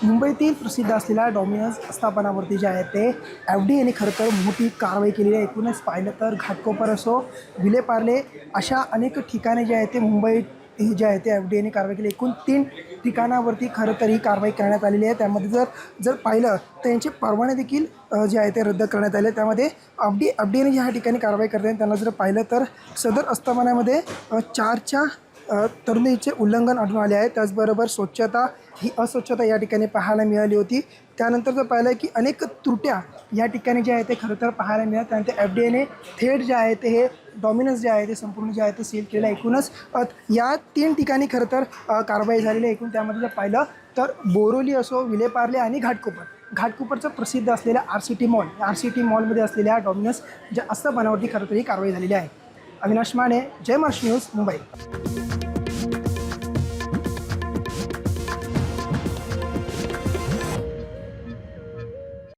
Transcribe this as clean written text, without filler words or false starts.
मुंबईतील प्रसिद्ध असलेल्या डॉमिनोज आस्थापनावरती जे आहे ते एफ-डी यांनी खरं तर मोठी कारवाई केलेली आहे। एकूणच पाहिलं तर घाटकोपर असो, विलेपार्ले अशा अनेक ठिकाणे जे आहेत ते मुंबईत ही जे आहे ते एफ-डी यांनी कारवाई केली। एकूण 3 ठिकाणावरती खरं तर ही कारवाई करण्यात आलेली आहे। त्यामध्ये जर पाहिलं तर यांचे परवाने देखील जे आहे ते रद्द करण्यात आले। त्यामध्ये एफ-डी यांनी ह्या ठिकाणी कारवाई करते त्यांना जर पाहिलं तर सदर आस्थापनामध्ये 4च्या तरतुदीचे उल्लंघन आढळून आले आहे। त्याचबरोबर स्वच्छता ही अस्वच्छता या ठिकाणी पाहायला मिळाली होती। त्यानंतर जर पाहिलं की अनेक त्रुट्या या ठिकाणी जे आहे ते खरं तर पाहायला मिळाल्या। त्यानंतर एफ-डी-एने थेट जे आहे ते हे डॉमिनोज जे आहे ते संपूर्ण जे आहे ते सील केलं। एकूणच या 3 ठिकाणी खरं तर कारवाई झालेली आहे। एकूण त्यामध्ये जर पाहिलं तर बोरोली असो, विलेपार्ले आणि घाटकोपरचं प्रसिद्ध असलेल्या आर-सी-टी मॉलमध्ये असलेल्या डॉमिनोज ज्या आस्थापनावरती खरं तर ही कारवाई झालेली आहे। अविनाश माने, जय महाराष्ट्र न्यूज, मुंबई।